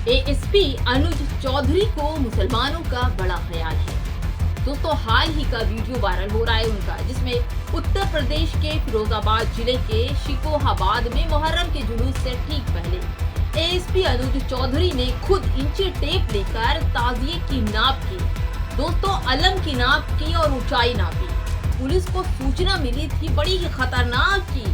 ASP अनुज चौधरी को मुसलमानों का बड़ा ख्याल है। दोस्तों, हाल ही का वीडियो वायरल हो रहा है उनका, जिसमें उत्तर प्रदेश के फिरोजाबाद जिले के शिकोहाबाद में मुहर्रम के जुलूस से ठीक पहले एएसपी अनुज चौधरी ने खुद इंची टेप लेकर ताजिए की नाप की। दोस्तों, अलम की नाप की और ऊंचाई नापी। पुलिस को सूचना मिली थी बड़ी ही खतरनाक की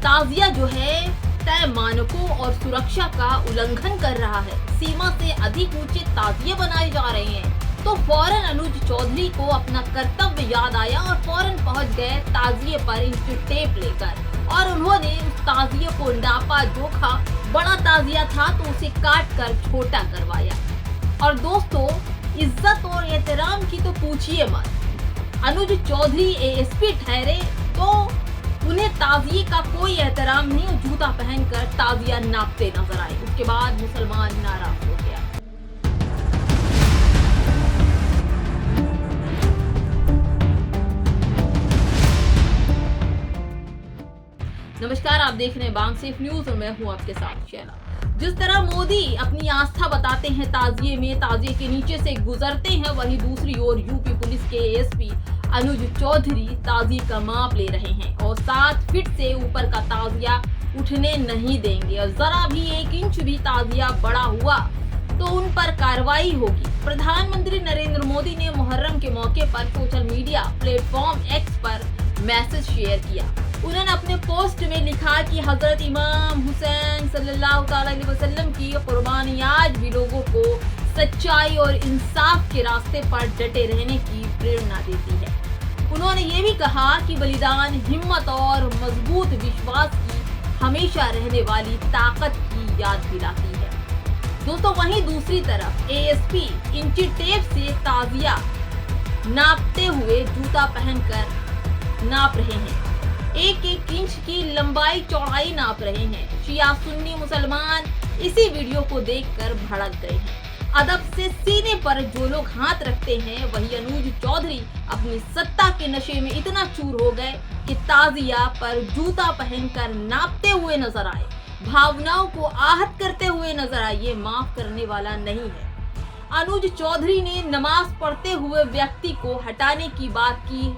ताजिया जो है तय मानकों और सुरक्षा का उल्लंघन कर रहा है, सीमा से अधिक ऊंचे ताजिए बनाए जा रहे हैं। तो फौरन अनुज चौधरी को अपना कर्तव्य याद आया और फौरन पहुंच गए ताजिए पर इंची टेप लेकर और उन्होंने उस ताजिए को नापा, जोखा। बड़ा ताजिया था तो उसे काट कर छोटा करवाया। और दोस्तों, इज्जत और एहतराम की तो पूछिए मत। अनुज चौधरी एएसपी ठहरे तो उन्हें ताजिए का कोई एहतराम नहीं और जूता पहनकर ताजिया नापते नजर आए। उसके बाद मुसलमान नाराज हो गया। नमस्कार, आप देख रहे हैं बांग सेफ न्यूज और मैं हूं आपके साथ शैला। जिस तरह मोदी अपनी आस्था बताते हैं ताजिए में, ताजिए के नीचे से गुजरते हैं, वहीं दूसरी ओर यूपी पुलिस के एएसपी अनुज चौधरी ताजिए का माप ले रहे हैं और 7 फीट से ऊपर का ताजिया उठने नहीं देंगे और जरा भी 1 इंच भी ताजिया बड़ा हुआ तो उन पर कार्रवाई होगी। प्रधानमंत्री नरेंद्र मोदी ने मुहर्रम के मौके पर सोशल मीडिया प्लेटफॉर्म एक्स पर मैसेज शेयर किया। उन्होंने अपने पोस्ट में लिखा कि हजरत इमाम हुसैन सल्लल्लाहु अलैहि वसल्लम की कुर्बानी आज भी लोगों को सच्चाई और इंसाफ के रास्ते पर डटे रहने की प्रेरणा देती है। उन्होंने ये भी कहा कि बलिदान हिम्मत और मजबूत विश्वास की हमेशा रहने वाली ताकत की याद दिलाती है। दोस्तों, वहीं दूसरी तरफ एएसपी इंची टेप से ताजिया नापते हुए जूता पहनकर नाप रहे हैं। 1-1 इंच की लंबाई चौड़ाई नाप रहे हैं। शिया सुन्नी मुसलमान इसी वीडियो को देखकर भड़क गए हैं। अदब से सीने पर जो लोग हाथ रखते हैं, वही अनुज चौधरी अपनी सत्ता के नशे में इतना चूर हो गए कि ताजिया पर जूता पहनकर नापते हुए नजर आए, भावनाओं को आहत करते हुए नजर आए। ये माफ करने वाला नहीं है। अनुज चौधरी ने नमाज पढ़ते हुए व्यक्ति को हटाने की बात की,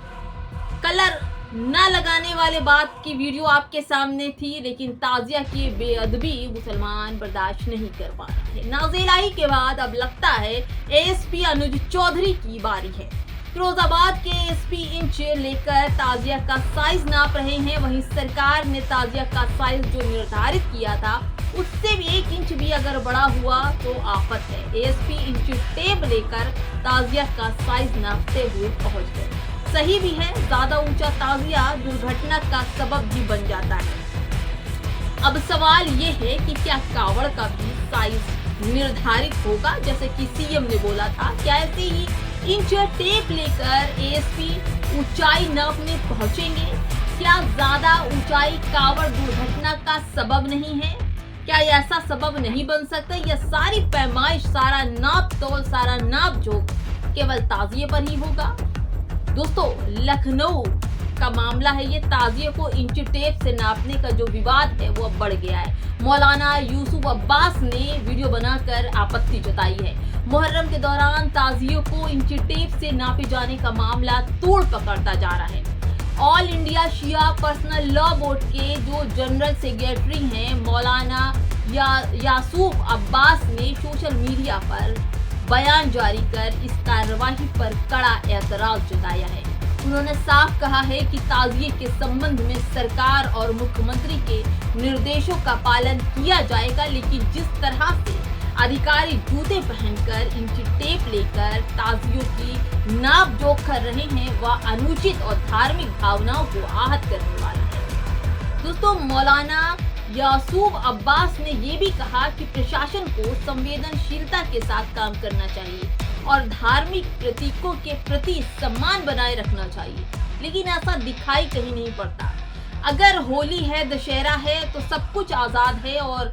कलर न लगाने वाले बात की वीडियो आपके सामने थी, लेकिन ताजिया की बेअदबी मुसलमान बर्दाश्त नहीं कर पा रहे हैं। नाज़ेलाई के बाद अब लगता है एएसपी अनुज चौधरी की बारी है। फिरोजाबाद के एएसपी इंच लेकर ताजिया का साइज नाप रहे हैं। वहीं सरकार ने ताजिया का साइज जो निर्धारित किया था उससे भी 1 इंच भी अगर बड़ा हुआ तो आफत है। एएसपी इंच टेप लेकर ताजिया का साइज नापते हुए पहुंच गए। सही भी है, ज्यादा ऊंचा ताजिया दुर्घटना का सबब भी बन जाता है। अब सवाल ये है कि क्या कावड़ का भी साइज निर्धारित होगा, जैसे कि सीएम ने बोला था? क्या ऐसे ही इंच टेप लेकर एएसपी ऊंचाई नापने पहुंचेंगे? क्या ज्यादा ऊंचाई कावड़ दुर्घटना का सबब नहीं है? क्या ऐसा सबब नहीं बन सकता? यह सारी पैमाइश, सारा नाप तोल, सारा नाप जोख केवल ताजिए पर ही होगा? दोस्तों, लखनऊ का मामला है ये। ताजिए को इंची टेप से नापने का जो विवाद है वो अब बढ़ गया है। मौलाना यूसुफ अब्बास ने वीडियो बनाकर आपत्ति जताई है। मुहर्रम के दौरान ताजियों को इंची टेप से नापे जाने का मामला तोड़ पकड़ता जा रहा है। ऑल इंडिया शिया पर्सनल लॉ बोर्ड के जो जनरल सेक्रेटरी हैं मौलाना यूसुफ अब्बास ने सोशल मीडिया पर बयान जारी कर इस कार्रवाई पर कड़ा एतराज जताया है। उन्होंने साफ कहा है कि ताजिए के संबंध में सरकार और मुख्यमंत्री के निर्देशों का पालन किया जाएगा, लेकिन जिस तरह से अधिकारी जूते पहनकर इंची टेप लेकर ताजियों की नाप जोख कर रहे हैं वह अनुचित और धार्मिक भावनाओं को आहत करने वाला है। दोस्तों, मौलाना यूसुफ अब्बास ने ये भी कहा कि प्रशासन को संवेदनशीलता के साथ काम करना चाहिए और धार्मिक प्रतीकों के प्रति सम्मान बनाए रखना चाहिए, लेकिन ऐसा दिखाई कहीं नहीं पड़ता। अगर होली है, दशहरा है तो सब कुछ आजाद है और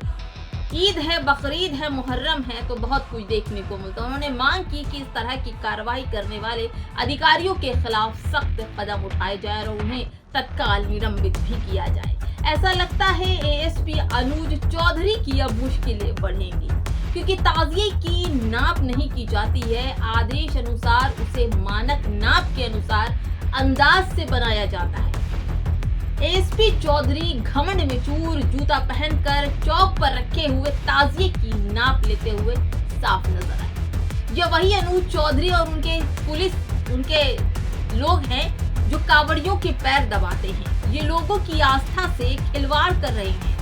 ईद है, बकरीद है, मुहर्रम है तो बहुत कुछ देखने को मिलता है। उन्होंने मांग की कि इस तरह की कार्रवाई करने वाले अधिकारियों के खिलाफ सख्त कदम उठाए जाए और उन्हें तत्काल निलंबित भी किया जाए। ऐसा लगता है एएसपी अनुज चौधरी की अब मुश्किलें बढ़ेंगी। क्योंकि ताजिए की नाप नहीं की जाती है, आदेश अनुसार उसे मानक नाप के अनुसार अंदाज से बनाया जाता है। एएसपी चौधरी घमंड में चूर जूता पहनकर चौक पर रखे हुए ताजिए की नाप लेते हुए साफ नजर आए। यह वही अनुज चौधरी और उनके लोग हैं जो कावड़ियों के पैर दबाते हैं। ये लोगों की आस्था से खिलवाड़ कर रहे हैं।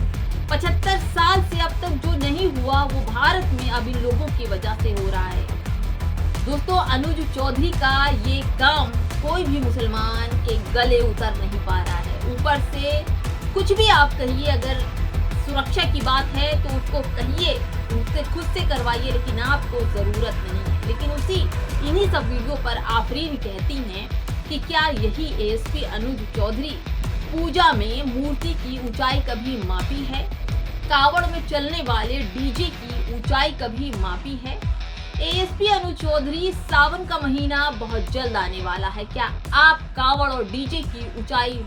75 साल से अब तक जो नहीं हुआ वो भारत में अब इन लोगों की वजह से हो रहा है। दोस्तों, अनुज चौधरी का ये काम कोई भी मुसलमान के गले उतर नहीं पा रहा है। ऊपर से कुछ भी आप कहिए, अगर सुरक्षा की बात है तो उसको कहिए, उससे खुद से करवाइए, लेकिन आपको जरूरत नहीं है। लेकिन इन्हीं सब वीडियो पर आफरीन कहती हैं कि क्या यही एएसपी अनुज चौधरी पूजा में मूर्ति की ऊंचाई कभी मापी है? कावड़ में चलने वाले डीजे की ऊंचाई कभी मापी है? एएसपी अनुज चौधरी, सावन का महीना बहुत जल्द आने वाला है। क्या आप कावड़ और डीजे की ऊंचाई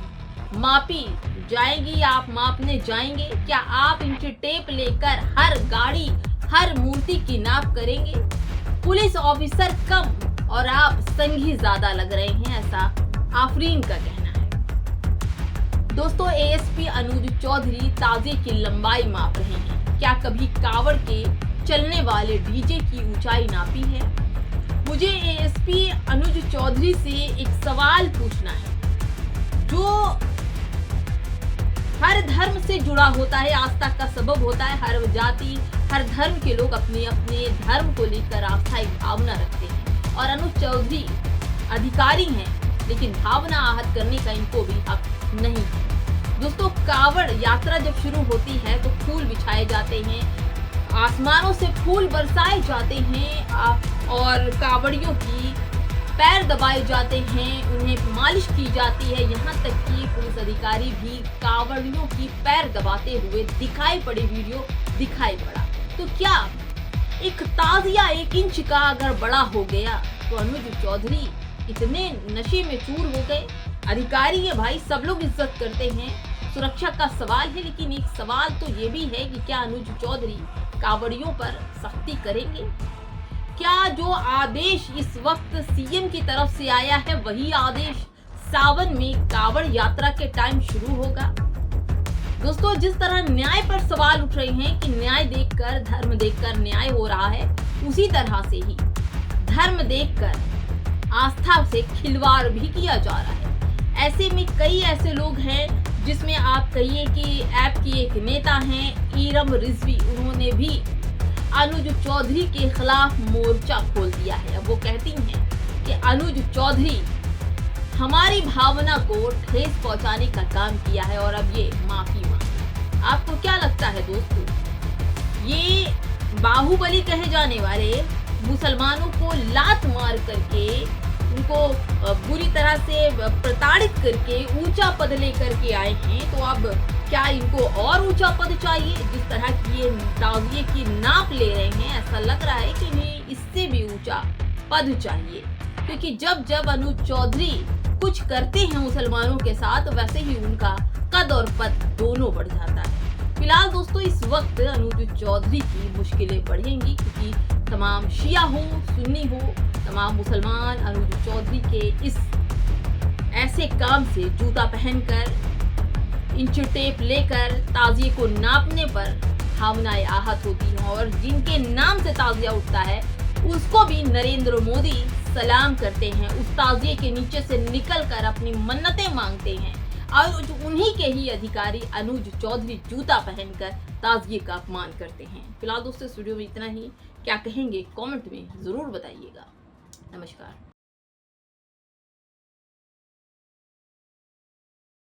मापी जाएगी? आप मापने जाएंगे? क्या आप इंची टेप लेकर हर गाड़ी, हर मूर्ति की नाप करेंगे? पुलिस ऑफिसर कम और आप संघी ज्यादा लग रहे हैं, ऐसा आफरीन का कहना है। दोस्तों, एएसपी अनुज चौधरी ताजिए की लंबाई माप रहे हैं। क्या कभी कावड़ के चलने वाले डीजे की ऊंचाई नापी है? मुझे एएसपी अनुज चौधरी से एक सवाल पूछना है। जो हर धर्म से जुड़ा होता है, आस्था का सबब होता है, हर जाति, हर धर्म के लोग अपने अपने धर्म को लेकर आस्था एक भावना रखते हैं। और अनुज चौधरी अधिकारी हैं, लेकिन भावना आहत करने का इनको भी हक नहीं है। दोस्तों, कावड़ यात्रा जब शुरू होती है तो फूल बिछाए जाते हैं, आसमानों से फूल बरसाए जाते हैं और कावड़ियों की पैर दबाए जाते हैं, उन्हें मालिश की जाती है। यहाँ तक कि पुलिस अधिकारी भी कावड़ियों की पैर दबाते हुए दिखाई पड़े, वीडियो दिखाई पड़ा। तो क्या एक ताजिया 1 इंच का अगर बड़ा हो गया तो अनुज चौधरी इतने नशे में चूर हो गए? अधिकारी है भाई, सब लोग इज्जत करते हैं, सुरक्षा का सवाल है, लेकिन एक सवाल तो ये भी है कि क्या अनुज चौधरी कावड़ियों पर सख्ती करेंगे? क्या जो आदेश इस वक्त सीएम की तरफ से आया है वही आदेश सावन में कावड़ यात्रा के टाइम शुरू होगा? दोस्तों, जिस तरह न्याय पर सवाल उठ रहे हैं कि न्याय देखकर, धर्म देखकर न्याय हो रहा है, उसी तरह से ही धर्म देखकर आस्था से खिलवाड़ भी किया जा रहा है। ऐसे में कई ऐसे लोग हैं जिसमें आप कहिए कि ऐप की एक नेता हैं इरम रिजवी, उन्होंने भी अनुज चौधरी के खिलाफ मोर्चा खोल दिया है। अब वो कहती हैं कि अनुज चौधरी हमारी भावना को ठेस पहुंचाने का काम किया है और अब ये माफी मांगे। आपको क्या लगता है दोस्तों, ये बाहुबली कहे जाने वाले मुसलमानों को लात मार करके, उनको बुरी तरह से प्रताड़ित करके ऊंचा पद लेकर के आए हैं, तो अब क्या इनको और ऊंचा पद चाहिए? जिस तरह की ये ताजिए की नाप ले रहे हैं, ऐसा लग रहा है कि इन्हें इससे भी ऊंचा पद चाहिए। क्योंकि जब जब अनुज चौधरी कुछ करते हैं मुसलमानों के साथ, वैसे ही उनका कद और पद दोनों बढ़ जाता है। फिलहाल दोस्तों, इस वक्त अनुज चौधरी की मुश्किलें बढ़ेंगी, क्योंकि तमाम शिया हो, सुन्नी हो, तमाम मुसलमान अनुज चौधरी के इस ऐसे काम से जूता पहनकर, इंच टेप लेकर ताजिए को नापने पर भावनाएं आहत होती हैं। और जिनके नाम से ताजिया उठता है उसको भी नरेंद्र मोदी सलाम करते हैं, उस ताजिए के नीचे से निकलकर अपनी मन्नतें मांगते हैं। और उन्हीं के ही अधिकारी अनुज चौधरी जूता पहनकर ताजिए का अपमान करते हैं। फिलहाल दोस्तों, इस वीडियो में इतना ही। क्या कहेंगे कमेंट में जरूर बताइएगा। नमस्कार।